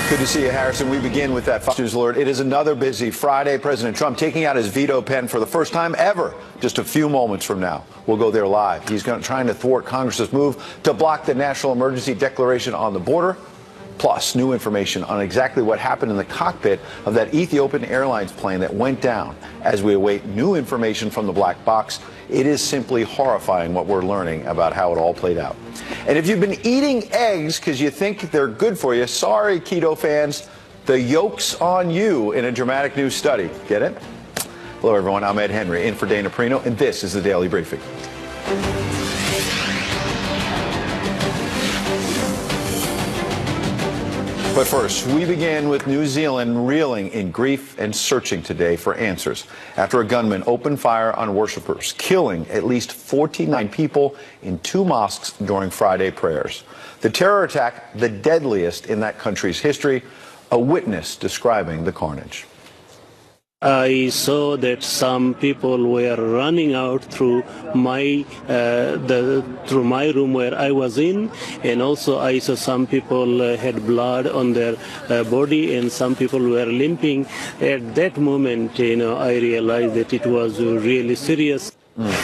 Good to see you, Harrison. We begin with that Fox News alert. It is another busy Friday. President Trump taking out his veto pen for the first time ever. Just a few moments from now, we'll go there live. He's trying to thwart Congress's move to block the national emergency declaration on the border. Plus, new information on exactly what happened in the cockpit of that Ethiopian Airlines plane that went down. As we await new information from the black box, it is simply horrifying what we're learning about how it all played out. And if you've been eating eggs because you think they're good for you, sorry, keto fans, the yolk's on you in a dramatic new study. Get it? Hello, everyone. I'm Ed Henry, in for Dana Perino, and this is the Daily Briefing. But first, we begin with New Zealand reeling in grief and searching today for answers after a gunman opened fire on worshippers, killing at least 49 people in 2 mosques during Friday prayers. The terror attack, the deadliest in that country's history, a witness describing the carnage. I saw that some people were running out through my room where I was in, and also I saw some people had blood on their body, and some people were limping. At that moment, I realized that it was really serious.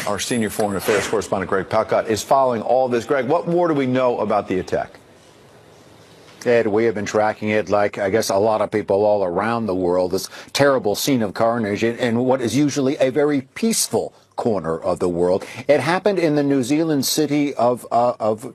Our senior foreign affairs correspondent Greg Palkot is following all this. Greg, what more do we know about the attack? Ed, we have been tracking it like, I guess, a lot of people all around the world, this terrible scene of carnage in what is usually a very peaceful corner of the world. It happened in the New Zealand city of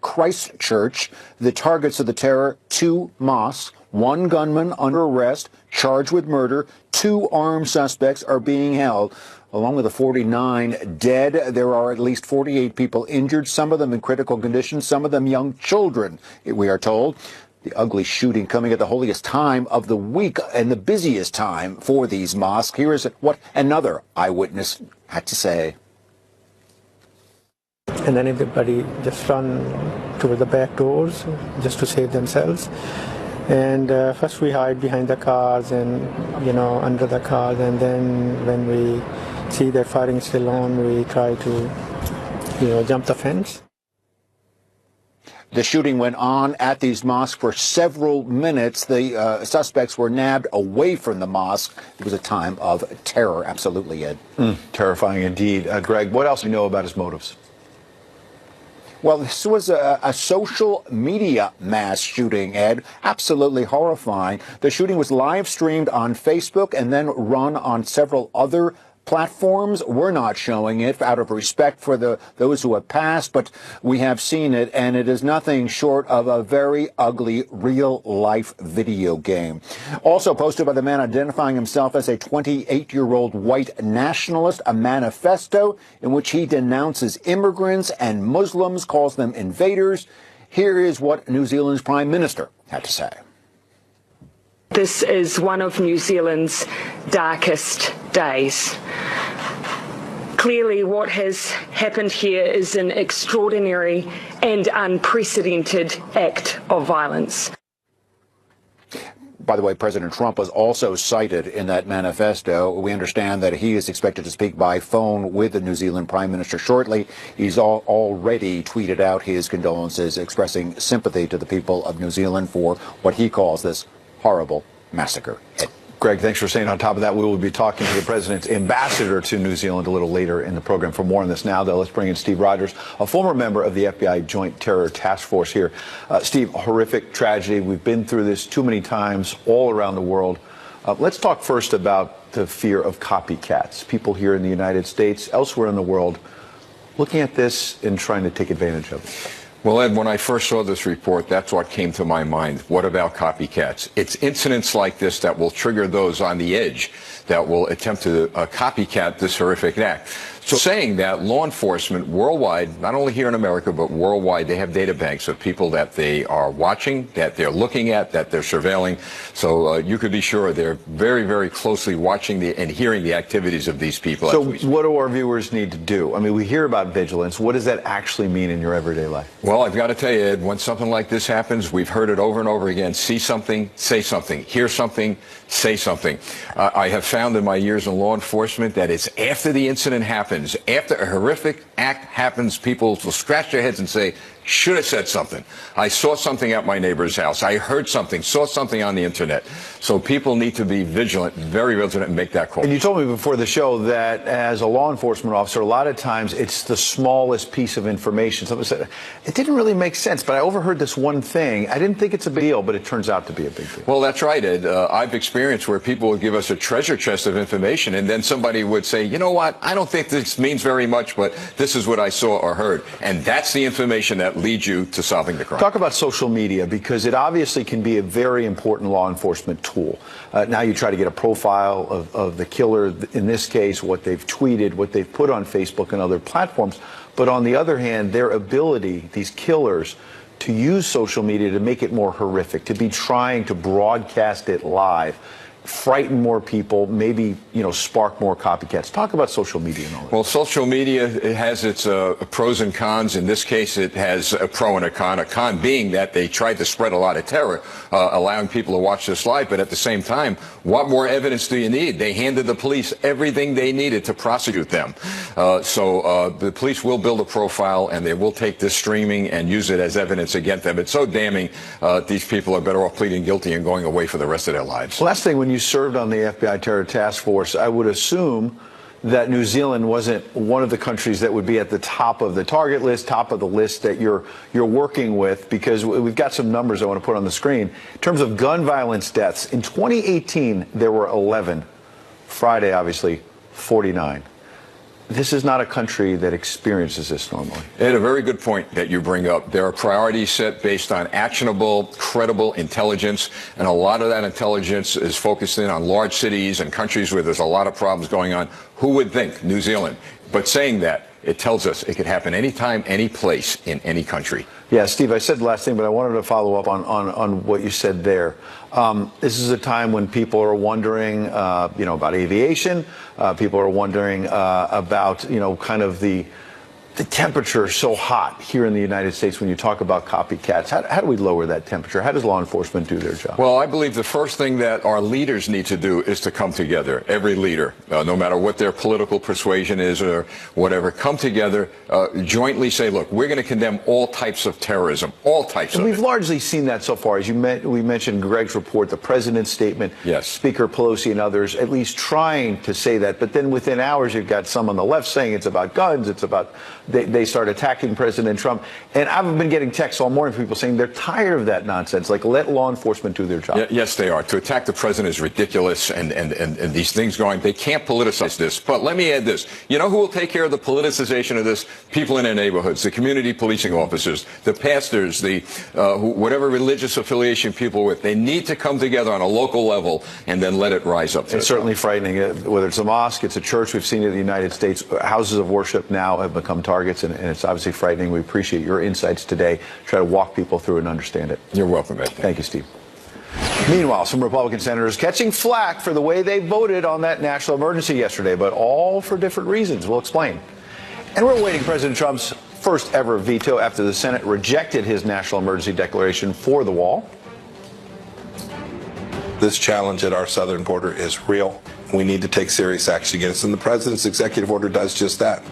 Christchurch. The targets of the terror, 2 mosques, 1 gunman under arrest, charged with murder. 2 armed suspects are being held. Along with the 49 dead, there are at least 48 people injured, some of them in critical condition, some of them young children, we are told. The ugly shooting coming at the holiest time of the week and the busiest time for these mosques. Here is what another eyewitness had to say. And then everybody just run toward the back doors just to save themselves. And first we hide behind the cars and, under the cars. And then when we see that firing is still on, we try to, jump the fence. The shooting went on at these mosques for several minutes. The suspects were nabbed away from the mosque. It was a time of terror, absolutely, Ed. Terrifying indeed. Greg, what else do you know about his motives? Well, this was a social media mass shooting, Ed. Absolutely horrifying. The shooting was live streamed on Facebook and then run on several other platforms. We're not showing it out of respect for those who have passed, but we have seen it, and it is nothing short of a very ugly real-life video game. Also posted by the man identifying himself as a 28-year-old white nationalist, a manifesto in which he denounces immigrants and Muslims, calls them invaders. Here is what New Zealand's Prime Minister had to say. This is one of New Zealand's darkest days. Clearly, what has happened here is an extraordinary and unprecedented act of violence. By the way, President Trump was also cited in that manifesto. We understand that he is expected to speak by phone with the New Zealand Prime Minister shortly. He's already tweeted out his condolences, expressing sympathy to the people of New Zealand for what he calls this horrible massacre. Greg, thanks for staying on top of that. We will be talking to the president's ambassador to New Zealand a little later in the program. For more on this now, though, let's bring in Steve Rogers, a former member of the FBI Joint Terror Task Force here. Steve, horrific tragedy. We've been through this too many times all around the world. Let's talk first about the fear of copycats. People here in the United States, elsewhere in the world, looking at this and trying to take advantage of it. Well, Ed, when I first saw this report, that's what came to my mind. What about copycats? It's incidents like this that will trigger those on the edge that will attempt to copycat this horrific act. So saying that law enforcement worldwide, not only here in America, but worldwide, they have data banks of people that they are watching, that they're looking at, that they're surveilling. So you could be sure they're very, very closely watching and hearing the activities of these people. So what do our viewers need to do? I mean, we hear about vigilance. What does that actually mean in your everyday life? Well, I've got to tell you, Ed, when something like this happens, we've heard it over and over again. See something, say something. Hear something, say something. I have found in my years in law enforcement that it's after the incident happens, after a horrific act happens, people will scratch their heads and say, should have said something. I saw something at my neighbor's house. I heard something, saw something on the internet. So people need to be vigilant, very vigilant, and make that call. And you told me before the show that as a law enforcement officer, a lot of times it's the smallest piece of information. Someone said, it didn't really make sense, but I overheard this one thing. I didn't think it's a big deal, but it turns out to be a big deal. Well, that's right, Ed. I've experienced where people would give us a treasure chest of information, and then somebody would say, you know what, I don't think this means very much, but this is what I saw or heard. And that's the information that leads you to solving the crime. Talk about social media, because it obviously can be a very important law enforcement tool. Now you try to get a profile of the killer, in this case, what they've tweeted, what they've put on Facebook and other platforms. But on the other hand, their ability, these killers, to use social media to make it more horrific, to be trying to broadcast it live, frighten more people, maybe, spark more copycats. Talk about social media and all that. Well, social media, it has its pros and cons. In this case, it has a pro and a con being that they tried to spread a lot of terror, allowing people to watch this live. But at the same time, what more evidence do you need? They handed the police everything they needed to prosecute them. So the police will build a profile, and they will take this streaming and use it as evidence against them. It's so damning. These people are better off pleading guilty and going away for the rest of their lives. Last thing, when you served on the FBI Terror Task Force, I would assume that New Zealand wasn't one of the countries that would be at the top of the target list, top of the list that you're working with, because we've got some numbers I want to put on the screen. In terms of gun violence deaths, in 2018, there were 11. Friday, obviously, 49. This is not a country that experiences this normally. Ed, a very good point that you bring up. There are priorities set based on actionable, credible intelligence, and a lot of that intelligence is focused in on large cities and countries where there's a lot of problems going on. Who would think? New Zealand. But saying that, it tells us it could happen anytime, any place, in any country. Yeah, Steve, I said the last thing, but I wanted to follow up on what you said there. This is a time when people are wondering, about aviation. People are wondering about, kind of the temperature so hot here in the United States when you talk about copycats. How do we lower that temperature? How does law enforcement do their job? Well, I believe the first thing that our leaders need to do is to come together. Every leader, no matter what their political persuasion is or whatever, come together, jointly say, look, we're going to condemn all types of terrorism, all types of it. We've largely seen that so far. As we mentioned Greg's report, the president's statement, yes. Speaker Pelosi and others at least trying to say that. But then within hours, you've got some on the left saying it's about guns, it's about they start attacking President Trump. And I've been getting texts all morning from people saying they're tired of that nonsense. Like, let law enforcement do their job. Yes, they are. To attack the president is ridiculous, and these things going, they can't politicize this. But let me add this. You know who will take care of the politicization of this? People in their neighborhoods, the community policing officers, the pastors, whatever religious affiliation people with. They need to come together on a local level and then let it rise up. It's certainly frightening. Whether it's a mosque, it's a church. We've seen it in the United States. Houses of worship now have become targets, and it's obviously frightening. We appreciate your insights today. Try to walk people through and understand it. You're welcome, Ed. Thank you, Steve. Meanwhile, some Republican senators catching flack for the way they voted on that national emergency yesterday, but all for different reasons. We'll explain. And we're awaiting President Trump's first ever veto after the Senate rejected his national emergency declaration for the wall. This challenge at our southern border is real. We need to take serious action against it, and the president's executive order does just that.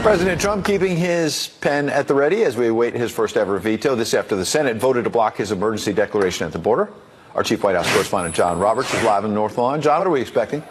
President Trump keeping his pen at the ready as we await his first ever veto. This after the Senate voted to block his emergency declaration at the border. Our chief White House correspondent John Roberts is live in North Lawn. John, what are we expecting?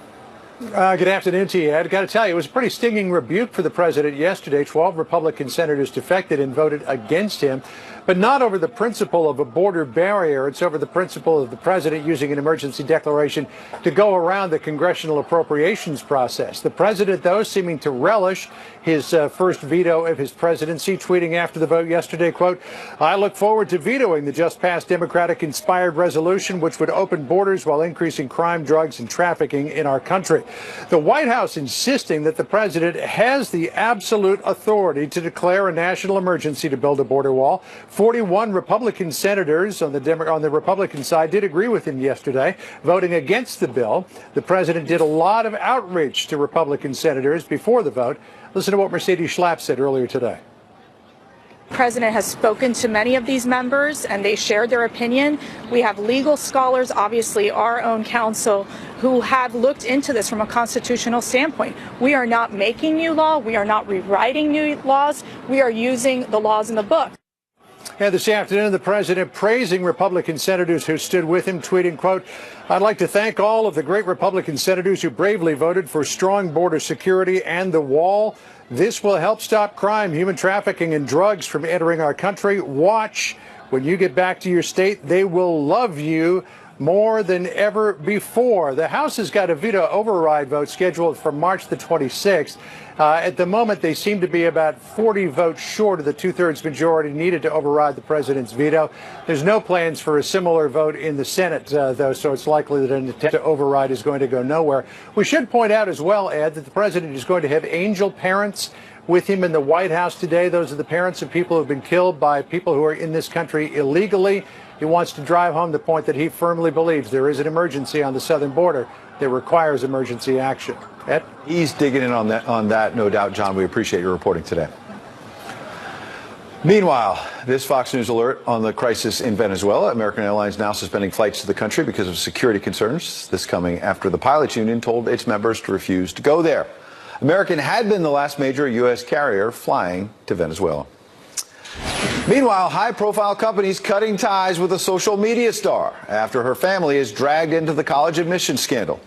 Good afternoon to you, Ed. Got to tell you, it was a pretty stinging rebuke for the president yesterday. 12 Republican senators defected and voted against him, but not over the principle of a border barrier. It's over the principle of the president using an emergency declaration to go around the congressional appropriations process. The president, though, seeming to relish his first veto of his presidency, tweeting after the vote yesterday, quote, "I look forward to vetoing the just passed Democratic-inspired resolution, which would open borders while increasing crime, drugs, and trafficking in our country." The White House insisting that the president has the absolute authority to declare a national emergency to build a border wall. 41 Republican senators on the Republican side did agree with him yesterday, voting against the bill. The president did a lot of outreach to Republican senators before the vote. Listen to what Mercedes Schlapp said earlier today. The president has spoken to many of these members and they shared their opinion. We have legal scholars, obviously our own counsel, who have looked into this from a constitutional standpoint. We are not making new law. We are not rewriting new laws. We are using the laws in the book. And this afternoon, the president praising Republican senators who stood with him, tweeting, quote, "I'd like to thank all of the great Republican senators who bravely voted for strong border security and the wall. This will help stop crime, human trafficking, and drugs from entering our country. Watch. When you get back to your state, they will love you more than ever before." The House has got a veto override vote scheduled for March the 26th. At the moment, they seem to be about 40 votes short of the two-thirds majority needed to override the president's veto. There's no plans for a similar vote in the Senate, though, so it's likely that an attempt to override is going to go nowhere. We should point out as well, Ed, that the president is going to have angel parents with him in the White House today. Those are the parents of people who have been killed by people who are in this country illegally. He wants to drive home the point that he firmly believes there is an emergency on the southern border that requires emergency action. Ed? He's digging in on that, no doubt, John. We appreciate your reporting today. Meanwhile, this Fox News alert on the crisis in Venezuela. American Airlines now suspending flights to the country because of security concerns. This coming after the pilots union told its members to refuse to go there. American had been the last major U.S. carrier flying to Venezuela. Meanwhile, high-profile companies cutting ties with a social media star after her family is dragged into the college admissions scandal.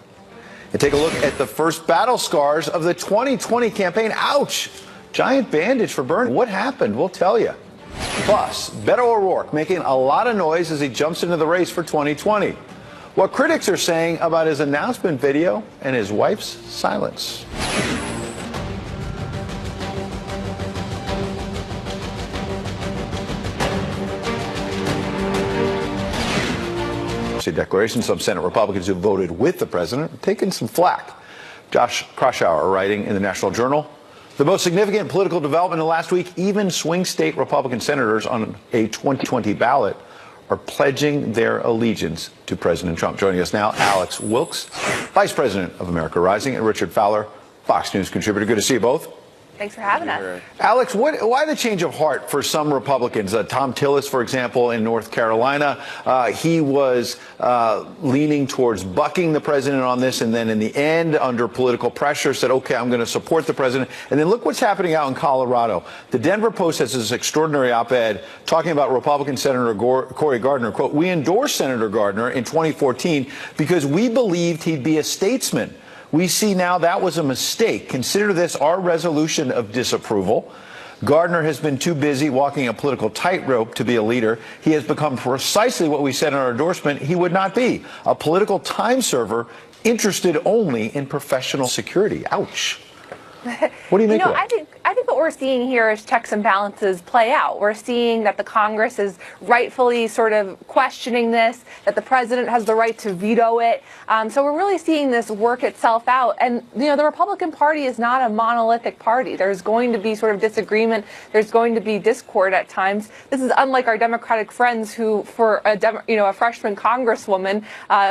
And take a look at the first battle scars of the 2020 campaign. Ouch! Giant bandage for burn. What happened? We'll tell you. Plus, Beto O'Rourke making a lot of noise as he jumps into the race for 2020. What critics are saying about his announcement video and his wife's silence. Declaration. Some Senate Republicans who voted with the president have taken some flack. Josh Kraushaar writing in the National Journal, the most significant political development in the last week, even swing state Republican senators on a 2020 ballot are pledging their allegiance to President Trump. Joining us now, Alex Wilkes, Vice President of America Rising, and Richard Fowler, Fox News contributor. Good to see you both. Thanks for having us. Alex, why the change of heart for some Republicans? Tom Tillis, for example, in North Carolina, he was leaning towards bucking the president on this, and then in the end, under political pressure, said, okay, I'm going to support the president. And then look what's happening out in Colorado. The Denver Post has this extraordinary op-ed talking about Republican Senator Cory Gardner. Quote, "We endorsed Senator Gardner in 2014 because we believed he'd be a statesman. We see now that was a mistake. Consider this our resolution of disapproval. Gardner has been too busy walking a political tightrope to be a leader. He has become precisely what we said in our endorsement he would not be, a political time server interested only in professional security." Ouch. What do you make of that? I think what we're seeing here is checks and balances play out. We're seeing that the Congress is rightfully sort of questioning this, that the president has the right to veto it. So we're really seeing this work itself out. And, you know, the Republican Party is not a monolithic party. There's going to be sort of disagreement. There's going to be discord at times. This is unlike our Democratic friends who, for a freshman congresswoman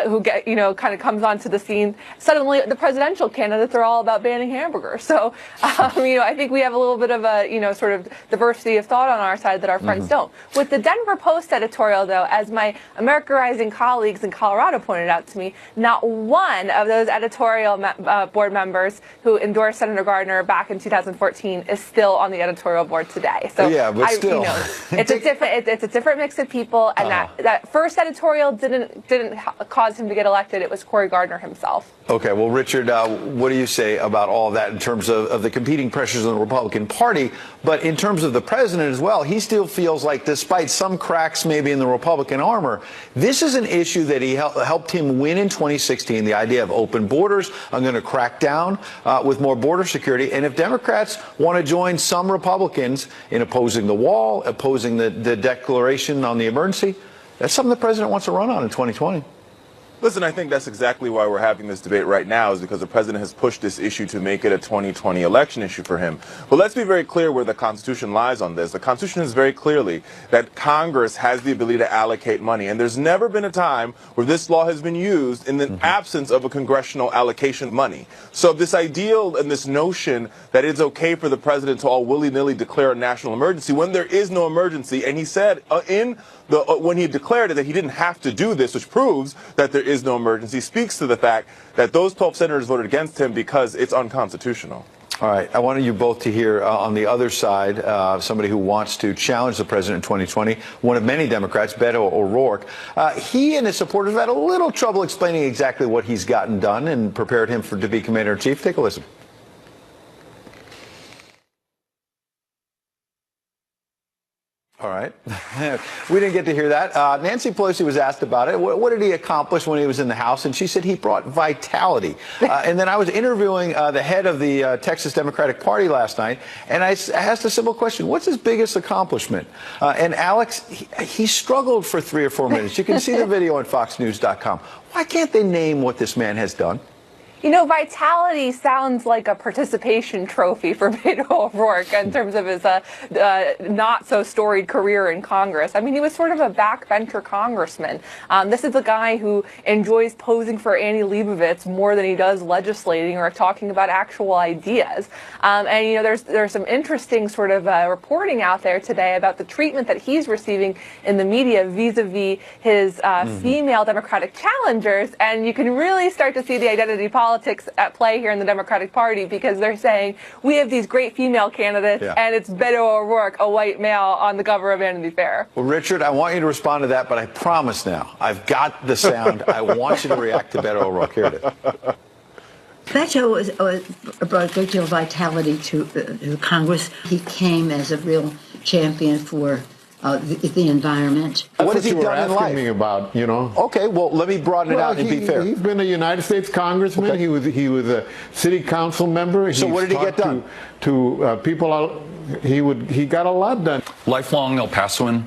who kind of comes onto the scene, suddenly the presidential candidates are all about banning hamburgers. So, I think we have a little bit of a, sort of diversity of thought on our side that our friends don't. With the Denver Post editorial, though, as my America Rising colleagues in Colorado pointed out to me, not one of those editorial board members who endorsed Senator Gardner back in 2014 is still on the editorial board today. So yeah, but still, it's a different mix of people, and that first editorial didn't cause him to get elected. It was Cory Gardner himself. Okay, well, Richard, what do you say about all of that in terms of the competing pressures in the Republican Party? But in terms of the president as well, he still feels like, despite some cracks maybe in the Republican armor, this is an issue that he helped him win in 2016, the idea of open borders. I'm going to crack down with more border security. And if Democrats want to join some Republicans in opposing the wall, opposing the declaration on the emergency, that's something the president wants to run on in 2020. Listen, I think that's exactly why we're having this debate right now, is because the president has pushed this issue to make it a 2020 election issue for him. But let's be very clear where the Constitution lies on this. The Constitution is very clearly that Congress has the ability to allocate money. And there's never been a time where this law has been used in the absence of a congressional allocation of money. So this ideal and this notion that it's okay for the president to all willy-nilly declare a national emergency when there is no emergency, and he said when he declared it that he didn't have to do this, which proves that there is no emergency, speaks to the fact that those 12 senators voted against him because it's unconstitutional. All right. I wanted you both to hear on the other side somebody who wants to challenge the president in 2020, one of many Democrats, Beto O'Rourke. He and his supporters have had a little trouble explaining exactly what he's gotten done and prepared him to be commander-in-chief. Take a listen. All right. We didn't get to hear that. Nancy Pelosi was asked about it. What did he accomplish when he was in the House? And she said he brought vitality. And then I was interviewing the head of the Texas Democratic Party last night, and I asked a simple question. What's his biggest accomplishment? And Alex, he struggled for 3 or 4 minutes. You can see the video on foxnews.com. Why can't they name what this man has done? You know, vitality sounds like a participation trophy for Beto O'Rourke in terms of his not so storied career in Congress. I mean, he was sort of a backbencher congressman. This is a guy who enjoys posing for Annie Leibovitz more than he does legislating or talking about actual ideas. And you know, there's some interesting sort of reporting out there today about the treatment that he's receiving in the media vis-a-vis his female Democratic challengers, and you can really start to see the identity politics at play here in the Democratic Party, because they're saying we have these great female candidates and it's Beto O'Rourke, a white male, on the cover of Vanity Fair. Well, Richard, I want you to respond to that, but I promise now, I've got the sound. I want you to react to Beto O'Rourke. Here it is. Beto brought a great deal of vitality to Congress. He came as a real champion for the environment. What has he done in life? Asking me about, you know. Okay, well, let me broaden it out and be fair. He's been a United States congressman. Okay. He was a city council member. So what did he get done? To people, he got a lot done. Lifelong El Pasoan,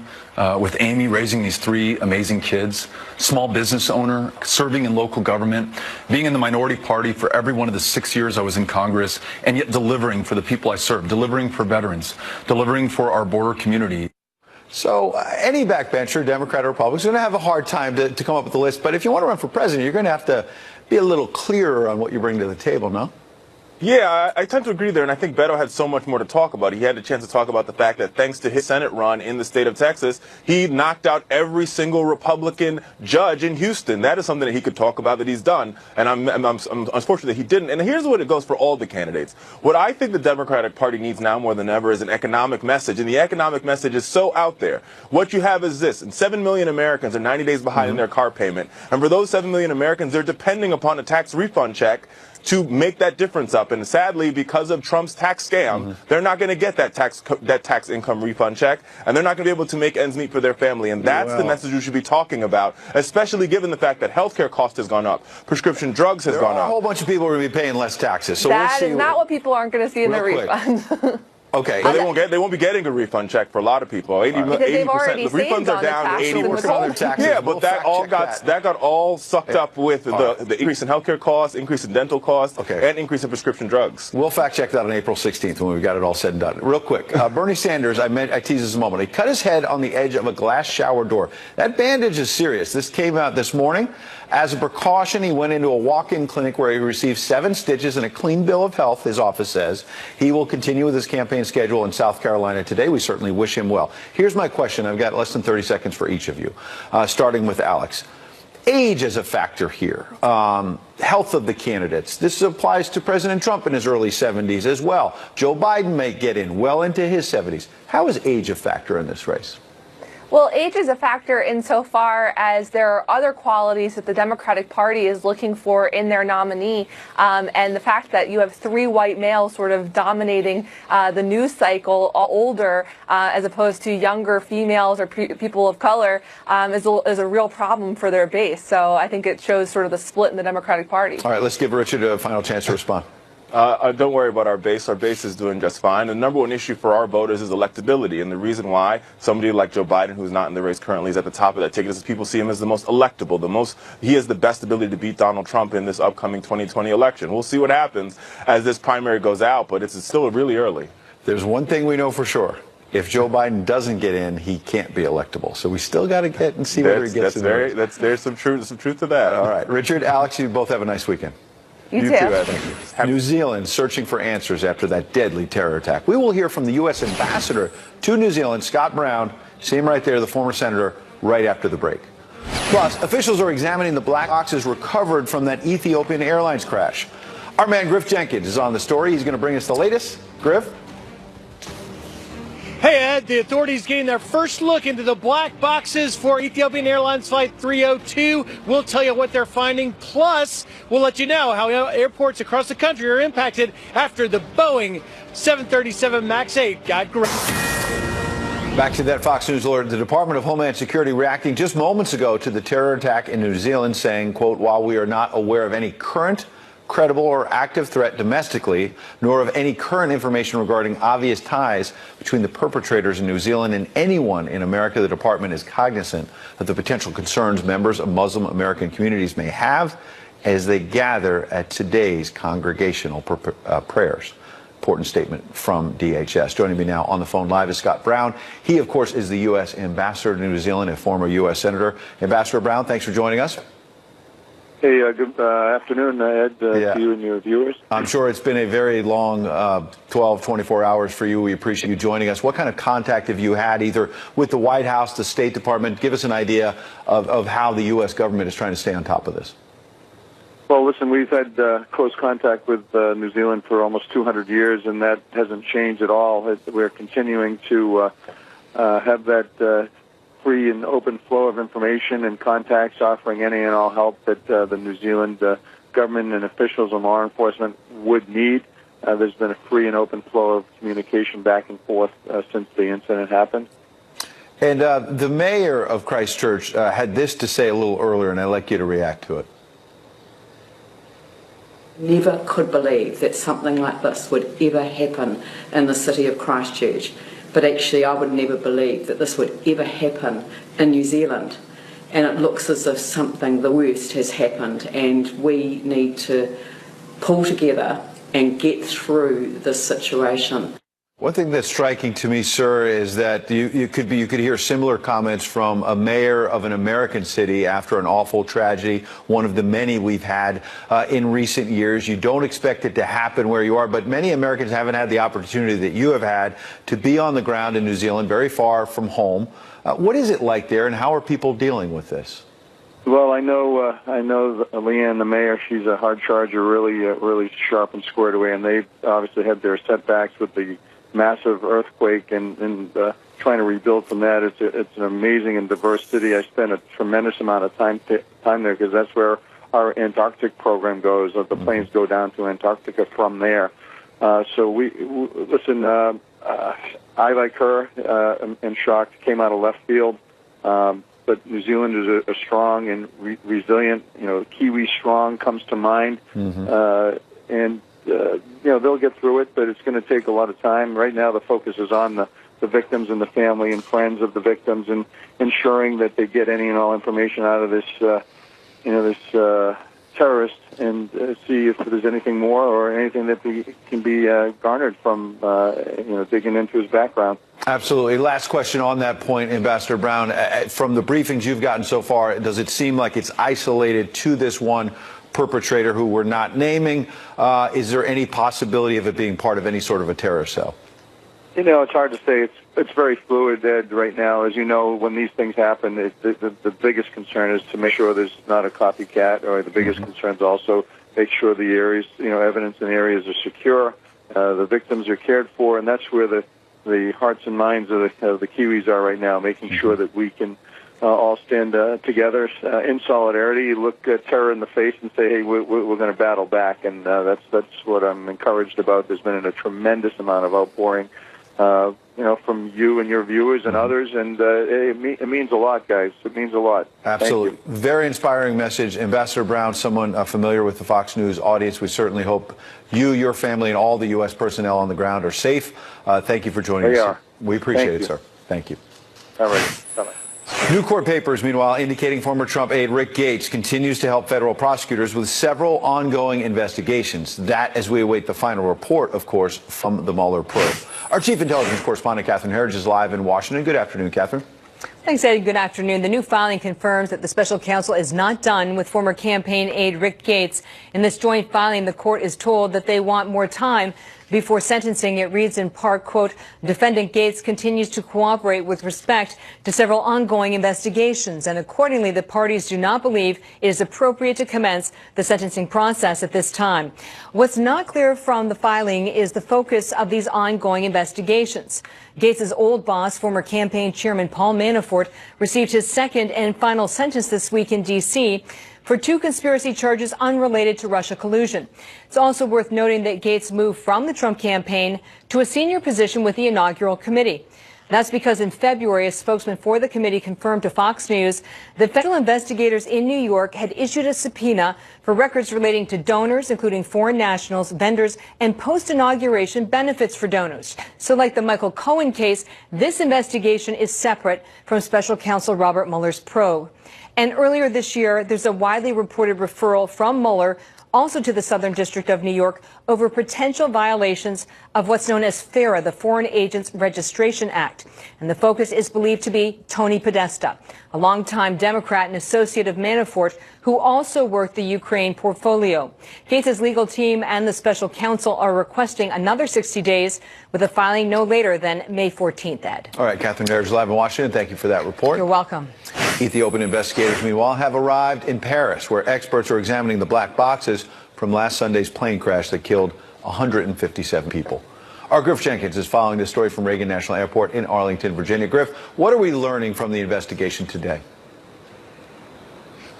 with Amy, raising these 3 amazing kids, small business owner, serving in local government, being in the minority party for every one of the 6 years I was in Congress, and yet delivering for the people I serve, delivering for veterans, delivering for our border community. So any backbencher, Democrat or Republican, is going to have a hard time to come up with a list. But if you want to run for president, you're going to have to be a little clearer on what you bring to the table, no? Yeah, I tend to agree there, and I think Beto had so much more to talk about. He had a chance to talk about the fact that thanks to his Senate run in the state of Texas, he knocked out every single Republican judge in Houston. That is something that he could talk about that he's done, and I'm unfortunate that he didn't. And here's what it goes for all the candidates. What I think the Democratic Party needs now more than ever is an economic message, and the economic message is so out there. What you have is this, and 7 million Americans are 90 days behind in their car payment, and for those 7 million Americans, they're depending upon a tax refund check to make that difference up. And sadly, because of Trump's tax scam, they're not going to get that tax income refund check, and they're not going to be able to make ends meet for their family. And that's the message we should be talking about, especially given the fact that healthcare cost has gone up, prescription drugs has gone up. A whole bunch of people are going to be paying less taxes. So that is not what people aren't going to see in their refund. Okay. But they won't be getting a refund check for a lot of people. 80%. The refunds are down to 80%. Yeah, but that got all sucked up with the increase in healthcare costs, increase in dental costs, and increase in prescription drugs. We'll fact check that on April 16th when we've got it all said and done. Real quick, Bernie Sanders, I teased this a moment. He cut his head on the edge of a glass shower door. That bandage is serious. This came out this morning. As a precaution, he went into a walk-in clinic where he received 7 stitches and a clean bill of health, his office says. He will continue with his campaign schedule in South Carolina today. We certainly wish him well. Here's my question. I've got less than 30 seconds for each of you, starting with Alex. Age is a factor here. Health of the candidates. This applies to President Trump in his early 70s as well. Joe Biden may get in well into his 70s. How is age a factor in this race? Well, age is a factor insofar as there are other qualities that the Democratic Party is looking for in their nominee, and the fact that you have 3 white males sort of dominating the news cycle, older as opposed to younger females or people of color, is a real problem for their base. So I think it shows sort of the split in the Democratic Party. All right, let's give Richard a final chance to respond. Don't worry about our base. Our base is doing just fine. The number one issue for our voters is electability. And the reason why somebody like Joe Biden, who's not in the race currently, is at the top of that ticket is people see him as the most electable, he has the best ability to beat Donald Trump in this upcoming 2020 election. We'll see what happens as this primary goes out, but it's still really early. There's one thing we know for sure. If Joe Biden doesn't get in, he can't be electable. So we still got to get and see whether he gets in. There's some truth to that. All right. Richard, Alex, you both have a nice weekend. You too. Thank you. New Zealand searching for answers after that deadly terror attack. We will hear from the U.S. ambassador to New Zealand, Scott Brown. See him right there, the former senator, right after the break. Plus, officials are examining the black boxes recovered from that Ethiopian Airlines crash. Our man Griff Jenkins is on the story. He's going to bring us the latest. Griff? Hey, Ed, the authorities getting their first look into the black boxes for Ethiopian Airlines Flight 302. We'll tell you what they're finding. Plus, we'll let you know how airports across the country are impacted after the Boeing 737 MAX 8 got grounded. Back to that Fox News alert. The Department of Homeland Security reacting just moments ago to the terror attack in New Zealand, saying, quote, while we are not aware of any current credible or active threat domestically, nor of any current information regarding obvious ties between the perpetrators in New Zealand and anyone in America, the department is cognizant of the potential concerns members of Muslim American communities may have as they gather at today's congregational prayers. Important statement from DHS. Joining me now on the phone live is Scott Brown. He, of course, is the U.S. ambassador to New Zealand, a former U.S. senator. Ambassador Brown, thanks for joining us. Hey, good afternoon, Ed, to you and your viewers. I'm sure it's been a very long 12, 24 hours for you. We appreciate you joining us. What kind of contact have you had either with the White House, the State Department? Give us an idea of how the U.S. government is trying to stay on top of this. Well, listen, we've had close contact with New Zealand for almost 200 years, and that hasn't changed at all. We're continuing to have that free and open flow of information and contacts, offering any and all help that the New Zealand government and officials and law enforcement would need. There's been a free and open flow of communication back and forth since the incident happened. And the mayor of Christchurch had this to say a little earlier, and I'd like you to react to it. Never could believe that something like this would ever happen in the city of Christchurch. But actually, I would never believe that this would ever happen in New Zealand. And it looks as if something, the worst, has happened, and we need to pull together and get through this situation. One thing that's striking to me, sir, is that you could hear similar comments from a mayor of an American city after an awful tragedy, one of the many we've had in recent years. You don't expect it to happen where you are, but many Americans haven't had the opportunity that you have had to be on the ground in New Zealand, very far from home. What is it like there, and how are people dealing with this? Well, I know Leanne, the mayor. She's a hard charger, really sharp and squared away, and they obviously had their setbacks with the massive earthquake and trying to rebuild from that. It's an amazing and diverse city. I spent a tremendous amount of time there because that's where our Antarctic program goes. The planes go down to Antarctica from there. So listen. I, like her, am shocked. Came out of left field, but New Zealand is a strong and resilient. Kiwi strong comes to mind, and. They'll get through it, but it's going to take a lot of time. Right now, the focus is on the victims and the family and friends of the victims, and ensuring that they get any and all information out of this, terrorist, and see if there's anything more or anything that can be garnered from, digging into his background. Absolutely. Last question on that point, Ambassador Brown. From the briefings you've gotten so far, does it seem like it's isolated to this one perpetrator who we're not naming? Is there any possibility of it being part of any sort of a terror cell? It's hard to say. It's very fluid, Ed, right now. As you know, when these things happen, the biggest concern is to make sure there's not a copycat, or the biggest concern is also make sure the areas, evidence in areas are secure, the victims are cared for, and that's where the hearts and minds of the Kiwis are right now, making sure that we can all stand together in solidarity, look terror in the face, and say, "Hey, we're going to battle back." And that's what I'm encouraged about. There's been a tremendous amount of outpouring from you and your viewers and others, and it means a lot, guys. It means a lot. Absolutely. Very inspiring message. Ambassador Brown, someone familiar with the Fox News audience, we certainly hope you, your family, and all the U.S. personnel on the ground are safe. Thank you for joining us. They are. We appreciate it, sir. Thank you. All right. Bye-bye. New court papers, meanwhile, indicating former Trump aide Rick Gates continues to help federal prosecutors with several ongoing investigations. That as we await the final report, of course, from the Mueller probe. Our chief intelligence correspondent, Catherine Herridge, is live in Washington. Good afternoon, Catherine. Thanks, Eddie. Good afternoon. The new filing confirms that the special counsel is not done with former campaign aide Rick Gates. In this joint filing, the court is told that they want more time before sentencing. It reads in part, quote, defendant Gates continues to cooperate with respect to several ongoing investigations, and accordingly, the parties do not believe it is appropriate to commence the sentencing process at this time. What's not clear from the filing is the focus of these ongoing investigations. Gates' old boss, former campaign chairman Paul Manafort, received his second and final sentence this week in D.C. for 2 conspiracy charges unrelated to Russia collusion. It's also worth noting that Gates moved from the Trump campaign to a senior position with the inaugural committee. That's because in February, a spokesman for the committee confirmed to Fox News that federal investigators in New York had issued a subpoena for records relating to donors, including foreign nationals, vendors, and post-inauguration benefits for donors. So like the Michael Cohen case, this investigation is separate from special counsel Robert Mueller's probe. And earlier this year, there's a widely reported referral from Mueller also to the Southern District of New York over potential violations of what's known as FARA, the Foreign Agents Registration Act. And the focus is believed to be Tony Podesta, a longtime Democrat and associate of Manafort, who also worked the Ukraine portfolio. Gates' legal team and the special counsel are requesting another 60 days with a filing no later than May 14th, Ed. All right, Catherine Herridge, live in Washington. Thank you for that report. You're welcome. Ethiopian investigators, meanwhile, have arrived in Paris, where experts are examining the black boxes from last Sunday's plane crash that killed 157 people. Our Griff Jenkins is following this story from Reagan National Airport in Arlington, Virginia. Griff, what are we learning from the investigation today?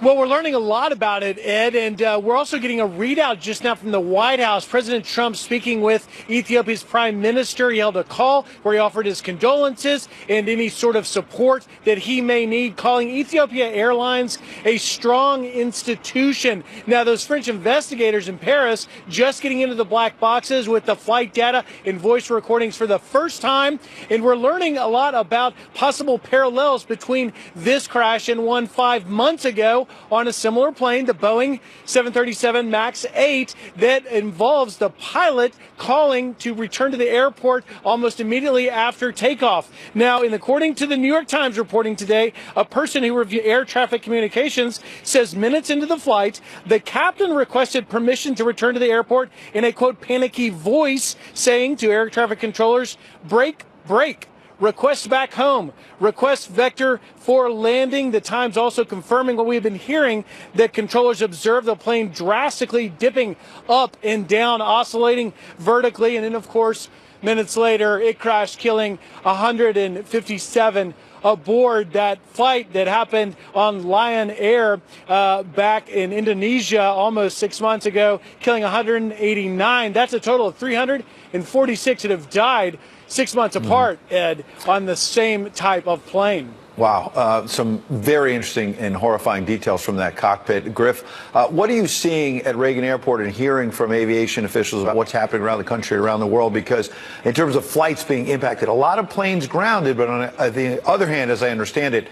Well, we're learning a lot about it, Ed, and we're also getting a readout just now from the White House. President Trump speaking with Ethiopia's prime minister. He held a call where he offered his condolences and any sort of support that he may need, calling Ethiopia Airlines a strong institution. Now, those French investigators in Paris just getting into the black boxes with the flight data and voice recordings for the first time, and we're learning a lot about possible parallels between this crash and one 5 months ago on a similar plane, the Boeing 737 MAX 8, that involves the pilot calling to return to the airport almost immediately after takeoff. Now, according to the New York Times reporting today, a person who reviewed air traffic communications says minutes into the flight, the captain requested permission to return to the airport in a, quote, panicky voice, saying to air traffic controllers, brake, brake. Request back home. Request vector for landing. The Times also confirming what we've been hearing, that controllers observed the plane drastically dipping up and down, oscillating vertically. And then, of course, minutes later, it crashed, killing 157 aboard that flight that happened on Lion Air back in Indonesia almost 6 months ago, killing 189. That's a total of 346 that have died 6 months apart, Ed, on the same type of plane. Wow. Some very interesting and horrifying details from that cockpit. Griff, what are you seeing at Reagan Airport and hearing from aviation officials about what's happening around the country, around the world? Because in terms of flights being impacted, a lot of planes grounded, but on the other hand, as I understand it,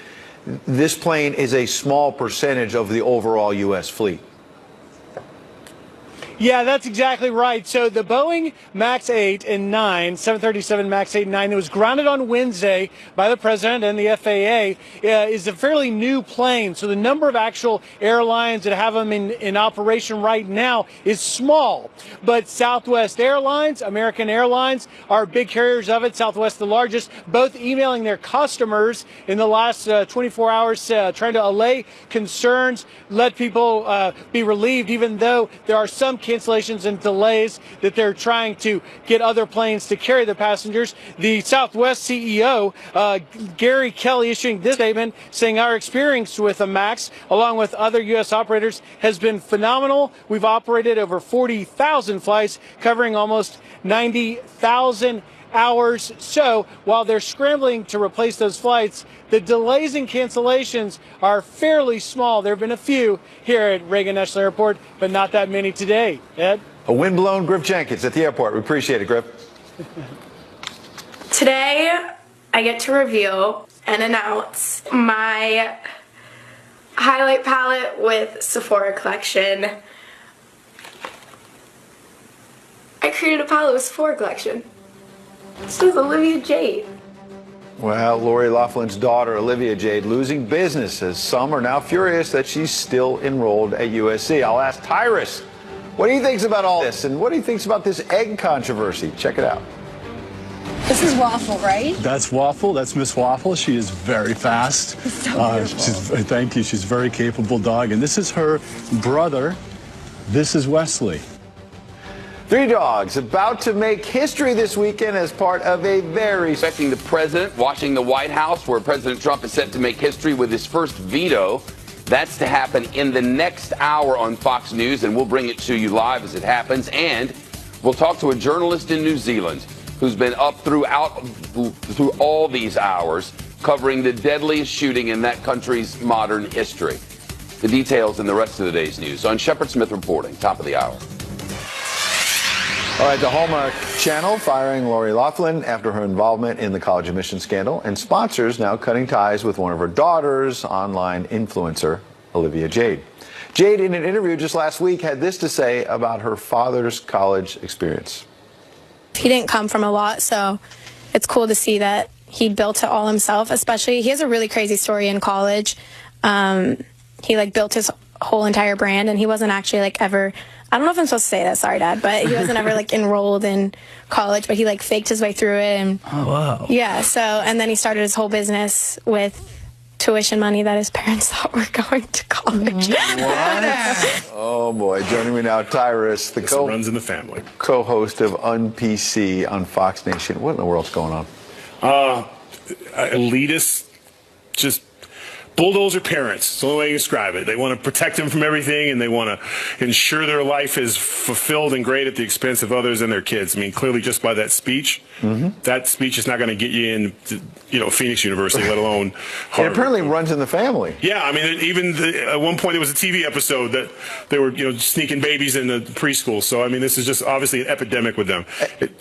this plane is a small percentage of the overall U.S. fleet. Yeah, that's exactly right. So the Boeing MAX 8 and 9, 737 MAX 8 and 9, that was grounded on Wednesday by the president and the FAA, is a fairly new plane. So the number of actual airlines that have them in operation right now is small. But Southwest Airlines, American Airlines are big carriers of it. Southwest, the largest, both emailing their customers in the last 24 hours, trying to allay concerns, let people be relieved, even though there are some cancellations and delays that they're trying to get other planes to carry the passengers. The Southwest CEO, Gary Kelly, issuing this statement saying our experience with the MAX, along with other U.S. operators, has been phenomenal. We've operated over 40,000 flights, covering almost 90,000 hours. So while they're scrambling to replace those flights, the delays and cancellations are fairly small. There have been a few here at Reagan National Airport, but not that many today. Ed? A windblown Griff Jenkins at the airport. We appreciate it, Griff. Today, I get to reveal and announce my highlight palette with Sephora collection. I created a palette with Sephora collection. This is Olivia Jade. Well, Lori Loughlin's daughter, Olivia Jade, losing business as some are now furious that she's still enrolled at USC. I'll ask Tyrus what he thinks about all this and what he thinks about this egg controversy. Check it out. This is Waffle, right? That's Waffle. That's Miss Waffle. She is very fast. Thank you. She's a very capable dog. And this is her brother. This is Wesley. Three dogs about to make history this weekend as part of a very... Expecting the president watching the White House, where President Trump is set to make history with his first veto. That's to happen in the next hour on Fox News, and we'll bring it to you live as it happens. And we'll talk to a journalist in New Zealand who's been up through all these hours covering the deadliest shooting in that country's modern history. The details in the rest of the day's news on Shepard Smith reporting, top of the hour. All right, the Hallmark Channel firing Lori Loughlin after her involvement in the college admission scandal, and sponsors now cutting ties with one of her daughters, online influencer Olivia Jade. Jade, in an interview just last week, had this to say about her father's college experience. He didn't come from a lot, so it's cool to see that he built it all himself. Especially, he has a really crazy story in college. He built his whole entire brand, and he wasn't actually ever. I don't know if I'm supposed to say that. Sorry, Dad, but he wasn't ever enrolled in college. But he faked his way through it, and oh wow, yeah. So and then he started his whole business with tuition money that his parents thought were going to college. What? Oh boy, joining me now, Tyrus, the runs in the family, co-host of UnPC on Fox Nation. What in the world's going on? Elitists, just bulldozer parents. It's the only way you describe it. They want to protect them from everything, and they want to ensure their life is fulfilled and great at the expense of others and their kids. I mean, clearly, just by that speech, that speech is not going to get you in, Phoenix University, let alone Harvard. It apparently runs in the family. Yeah, I mean, even at one point there was a TV episode that they were, sneaking babies in the preschool. So I mean, this is just obviously an epidemic with them.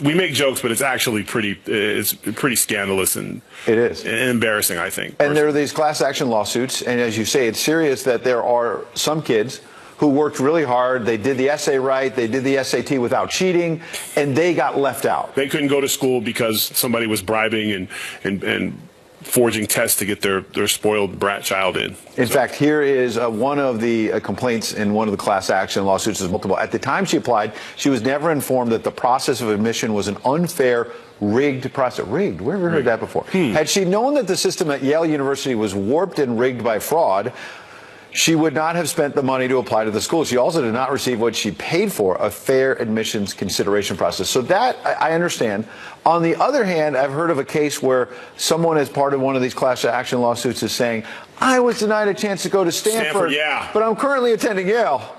We make jokes, but it's actually pretty scandalous and it is and embarrassing, I think. And there are these class action lawsuits, and as you say, it's serious that there are some kids who worked really hard. They did the essay right. They did the SAT without cheating, and they got left out. They couldn't go to school because somebody was bribing and forging tests to get their spoiled brat child in. In fact, here is one of the complaints in one of the class action lawsuits is multiple. At the time she applied, she was never informed that the process of admission was an unfair, rigged process. Rigged? Where have you heard that before? Had she known that the system at Yale University was warped and rigged by fraud, she would not have spent the money to apply to the school. She also did not receive what she paid for, a fair admissions consideration process. So that I understand. On the other hand, I've heard of a case where someone as part of one of these class action lawsuits is saying, I was denied a chance to go to Stanford, yeah, but I'm currently attending Yale.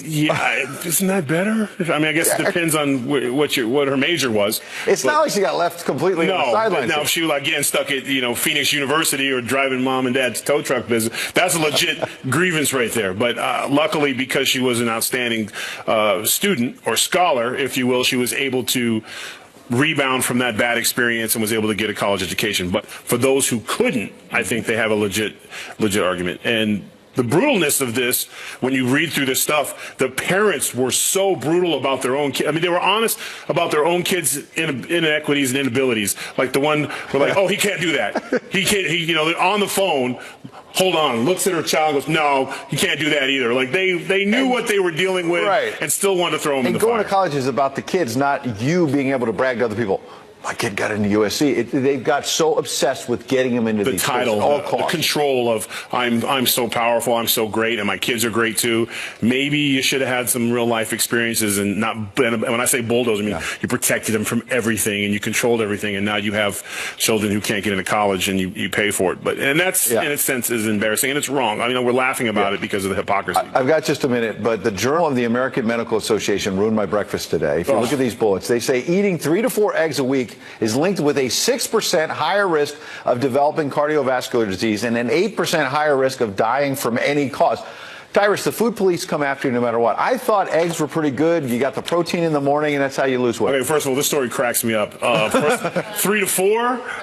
Yeah, isn't that better? I mean, I guess it depends on what her major was. It's not like she got left completely on the sidelines. Now, if she was again stuck at Phoenix University or driving mom and dad's tow truck business, that's a legit grievance right there. But luckily, because she was an outstanding student or scholar, if you will, she was able to rebound from that bad experience and was able to get a college education. But for those who couldn't, I think they have a legit argument. And the brutalness of this, when you read through this stuff, the parents were so brutal about their own kids. I mean, they were honest about their own kids' inequities and inabilities. Like the one where oh, he can't do that. He can't, they're on the phone. Hold on, looks at her child, goes, no, you can't do that either. Like they knew what they were dealing with and still wanted to throw them in the fire. And going to college is about the kids, not you being able to brag to other people. My kid got into USC. They've got so obsessed with getting him into the these title, the control of I'm so powerful, I'm so great, and my kids are great too. Maybe you should have had some real life experiences and not. When I say bulldoze, I mean you protected them from everything and you controlled everything, and now you have children who can't get into college and you pay for it. And that's in a sense is embarrassing and it's wrong. I mean, we're laughing about it because of the hypocrisy. I've got just a minute, but the Journal of the American Medical Association ruined my breakfast today. If you look at these bullets, they say eating 3 to 4 eggs a week week is linked with a 6% higher risk of developing cardiovascular disease and an 8% higher risk of dying from any cause. Tyrus, the food police come after you no matter what. I thought eggs were pretty good. You got the protein in the morning, and that's how you lose weight. Okay, first of all, this story cracks me up. First, 3 to 4,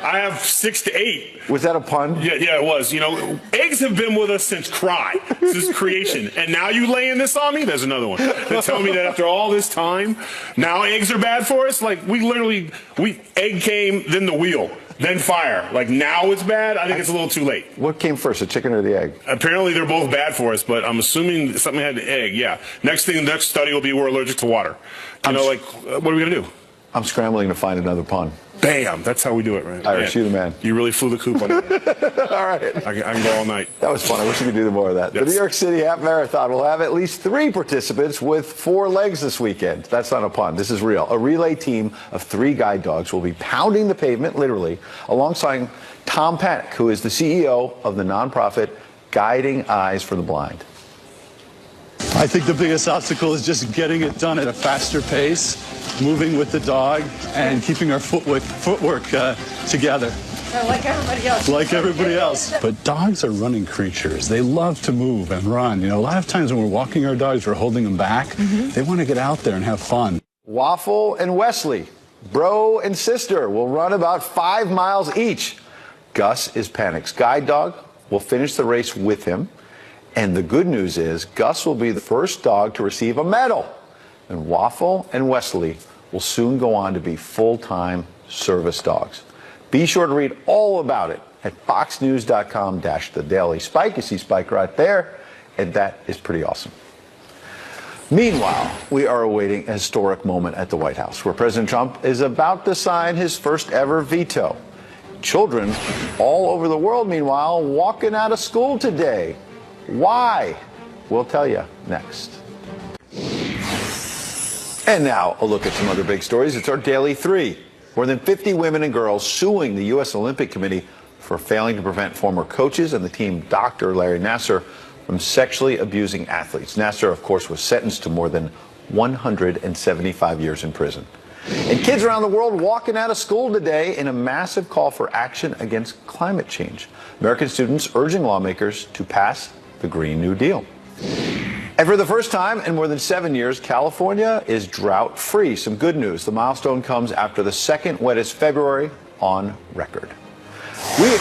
I have 6 to 8. Was that a pun? Yeah, it was. You know, eggs have been with us since since creation. And now you laying this on me? There's another one. They tell me that after all this time, now eggs are bad for us? Like, egg came, then the wheel. Then fire. Like, now it's bad? I think it's a little too late. What came first, the chicken or the egg? Apparently they're both bad for us, but I'm assuming something had the egg, yeah. Next study will be we're allergic to water. What are we going to do? I'm scrambling to find another pun. Bam! That's how we do it, right? Irish, you the man. You really flew the coop on that. All right. I can go all night. That was fun. I wish we could do more of that. Yes. The New York City Half Marathon will have at least 3 participants with 4 legs this weekend. That's not a pun. This is real. A relay team of 3 guide dogs will be pounding the pavement, literally, alongside Tom Panic, who is the CEO of the nonprofit Guiding Eyes for the Blind. I think the biggest obstacle is just getting it done at a faster pace, moving with the dog, and keeping our footwork together. Like everybody else. Like everybody else. But dogs are running creatures. They love to move and run. You know, a lot of times when we're walking our dogs, we're holding them back. They want to get out there and have fun. Waffle and Wesley, bro and sister, will run about 5 miles each. Gus is Panic's guide dog. We'll finish the race with him. And the good news is Gus will be the first dog to receive a medal. And Waffle and Wesley will soon go on to be full-time service dogs. Be sure to read all about it at foxnews.com/The Daily Spike. You see Spike right there, and that is pretty awesome. Meanwhile, we are awaiting a historic moment at the White House, where President Trump is about to sign his first ever veto. Children all over the world, meanwhile, walking out of school today. Why? We'll tell you next. And now, a look at some other big stories. It's our Daily 3. More than 50 women and girls suing the U.S. Olympic Committee for failing to prevent former coaches and the team doctor, Larry Nassar, from sexually abusing athletes. Nassar, of course, was sentenced to more than 175 years in prison. And kids around the world walking out of school today in a massive call for action against climate change. American students urging lawmakers to pass the Green New Deal. And for the first time in more than 7 years, California is drought-free. Some good news. The milestone comes after the second wettest February on record. We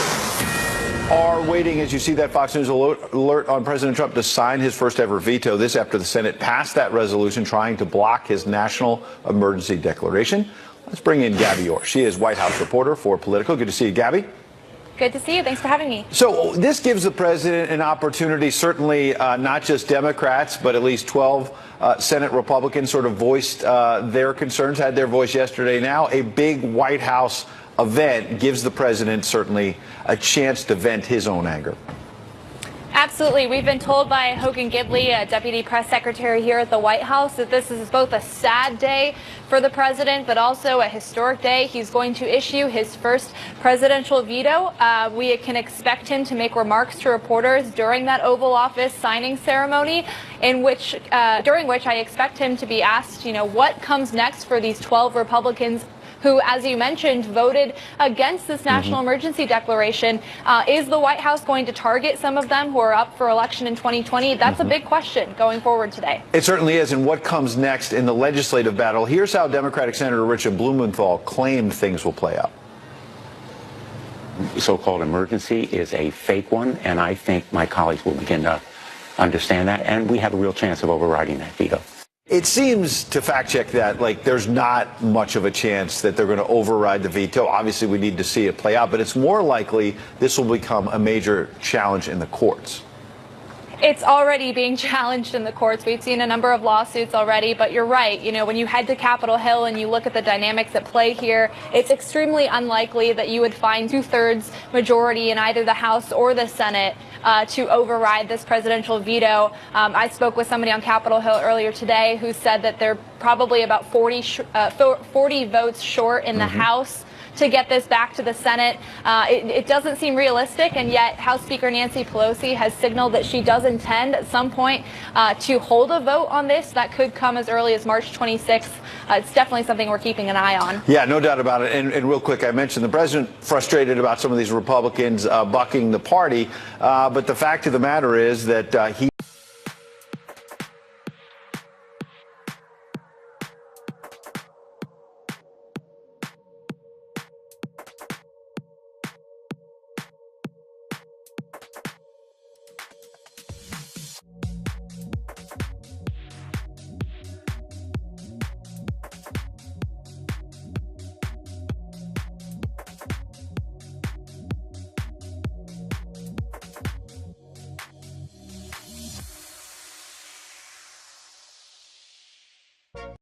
are waiting, as you see that Fox News alert on President Trump to sign his first ever veto. This after the Senate passed that resolution trying to block his national emergency declaration. Let's bring in Gabby Orr. She is White House reporter for Politico. Good to see you, Gabby. Good to see you. Thanks for having me. So this gives the president an opportunity, certainly not just Democrats, but at least 12 Senate Republicans sort of voiced their concerns, had their voice yesterday. Now a big White House event gives the president certainly a chance to vent his own anger. Absolutely. We've been told by Hogan Gidley, a deputy press secretary here at the White House, that this is both a sad day for the president, but also a historic day. He's going to issue his first presidential veto. We can expect him to make remarks to reporters during that Oval Office signing ceremony, during which I expect him to be asked, what comes next for these 12 Republicans who, as you mentioned, voted against this national emergency declaration. Is the White House going to target some of them who are up for election in 2020? That's a big question going forward today. It certainly is. And what comes next in the legislative battle? Here's how Democratic Senator Richard Blumenthal claimed things will play out. So-called emergency is a fake one, and I think my colleagues will begin to understand that, and we have a real chance of overriding that veto. It seems, to fact check that, like there's not much of a chance that they're going to override the veto. Obviously, we need to see it play out, but it's more likely this will become a major challenge in the courts. It's already being challenged in the courts. We've seen a number of lawsuits already, but you're right. When you head to Capitol Hill and you look at the dynamics at play here, it's extremely unlikely that you would find 2/3 majority in either the House or the Senate to override this presidential veto. I spoke with somebody on Capitol Hill earlier today who said that they're probably about 40 votes short in the House to get this back to the Senate. It doesn't seem realistic, and yet House Speaker Nancy Pelosi has signaled that she does intend at some point to hold a vote on this. That could come as early as March 26th. It's definitely something we're keeping an eye on. Yeah, no doubt about it. And real quick, I mentioned the president frustrated about some of these Republicans bucking the party, but the fact of the matter is that he